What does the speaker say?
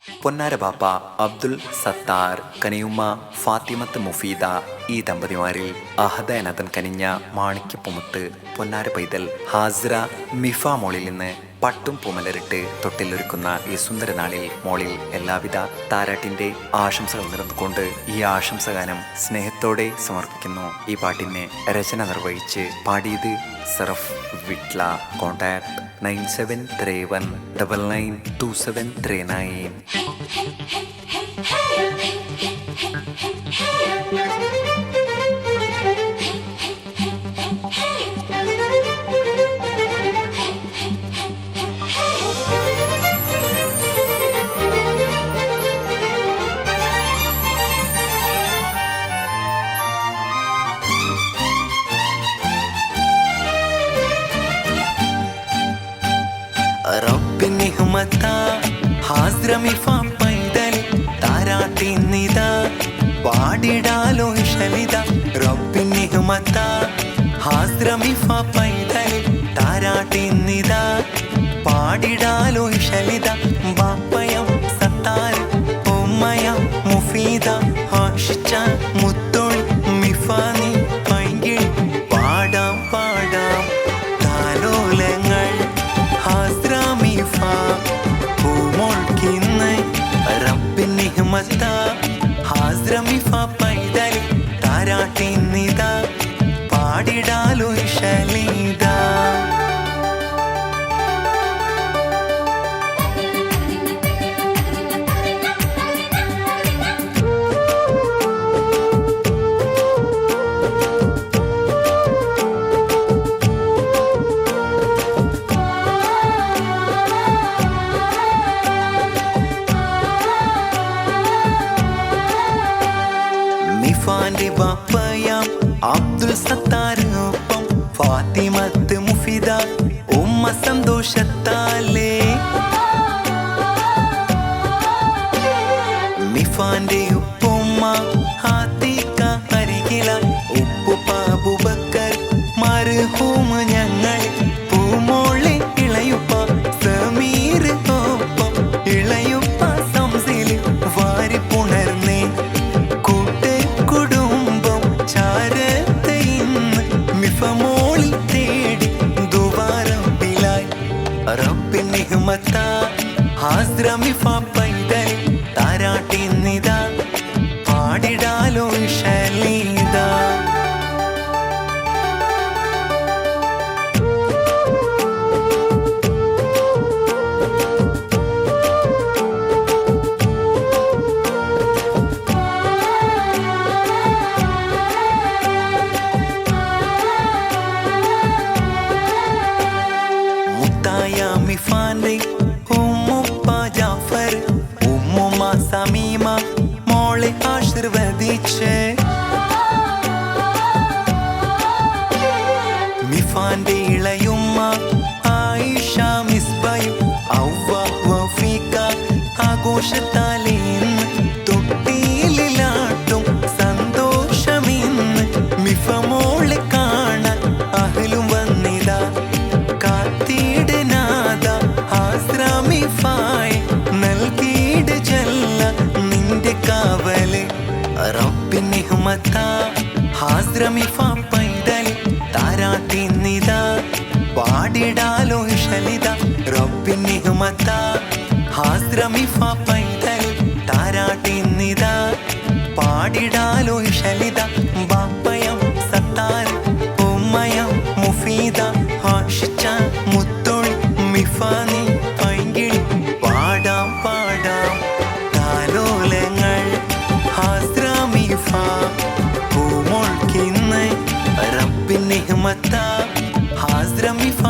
പൊന്നാര ബാപ്പ അബ്ദുൽ സത്താർ, കനിയുമ്മ ഫാത്തിമത്ത് മുഫീദ, ഈ ദമ്പതിമാരിൽ അഹദ അനദൻ കനിഞ്ഞ മാണിക്യപ്പുമുത്ത് പൊന്നാര പൈതൽ ഹാസിറ മിഫ മോളിൽ നിന്ന് പട്ടും പൂമലരിട്ട് തൊട്ടിലൊരുക്കുന്ന ഈ സുന്ദരനാളിൽ മോളിൽ എല്ലാവിധ താരാട്ടിന്റെ ആശംസകൾ നേർന്നുകൊണ്ട് ഈ ആശംസഗാനം സ്നേഹത്തോടെ സമർപ്പിക്കുന്നു. ഈ പാട്ടിനെ രചന നിർവഹിച്ച് പാടിയത് സറഫ് വിട്ല. കോൺടാക്ട് 9731992739. റബ്ബിന്റെ ഹിമത്ത ഹാസിറ മിഫ പൈതൽ താരാട്ടിന്നിത പാടിടാലോ ഇഷലിത. റബ്ബിന്റെ ഹിമത്ത ഹാസിറ മിഫ പൈതൽ താരാട്ടിന്നിത പാടിടാലോ ഇഷലിത. ബാപ്പയം സത്താർ, ഉമ്മയം മുഫീദ, ആഷിച്ച മുത്തോൾ മിഫാനി പൈങ്കിൾ. പാടാം പാടാം താലോലങ്ങൾ ഹാസിറ മിഫ പൂമോൾക്കിന്ന്. റബ്ബിന്റെ ഹിമത്ത ഹാസിറ മിഫ പൈതൽ താരാട്ടിന്നിത പാടിടാലോ ഇഷലിത. മിഫാന്റെ ബാപ്പയാം അബ്ദുൽ സത്താറിനൊപ്പം ഫാത്തിമത്ത് മുഫിദ ഉമ്മ സന്തോഷത്താലേ. മിഫാന്റെ ഉപ്പുമ്മ ആത്തിക്ക അരികില ഉപ്പുപ്പ അബൂബക്കർ മർഹൂം ഞങ്ങൾ. പൂമോളെ ഇളയുപ്പ സമീർ ഒപ്പം ഇളയുപ്പ സംസില് വാരി പുണർന്നേ. റബ്ബിന്റെ ഹിമത്ത ഹാസിറ മിഫ പൈതൽ താരാട്ടിന്നിത പാടിടാലോ ഇഷലിത. മിഫാന്റെ ഉമ്മുപ്പ ജാഫർ, ഉമ്മുമ്മ സമീമ മോളെ ആശീർവദിച്ച്. മിഫാന്റെ ഇളയുമ്മ ആയിഷ മിസ്ബയും ഔവ വഫീക ആഘോഷത്താലേന്ന് തൊട്ടിലാട്ടും സന്തോഷമിന്ന്. മിഫ മോളെ കാണാൻ അഹലും വന്നിതാ കാത്തിടനാഥ ഹാസിറ മിഫായ് നൽകിയിട് ജല്ല നിന്റെ കാവല്. റബ്ബിന്റെ ഹിമത്ത ഹാസിറ മിഫ പൈതൽ താരാട്ടിന്നിത പാടിടാലോ ഇഷലിത. റബ്ബിന്റെ ഹിമത്ത ഹാസിറ മിഫ പൈതൽ താരാട്ടിന്നിത പാടിടാലോ ഇഷലിത. ബാപ്പയം സത്താർ, ഉമ്മയം മുഫീദ, ആഷിച്ച മുത്തോൾ മിഫാനി പൈങ്കിൾ. പാടാം പാടാം താലോലങ്ങൾ ഹാസിറ മിഫ പൂമോൾക്കിന്ന്. റബ്ബിന്റെ ഹിമത്ത ഹാസിറ മിഫ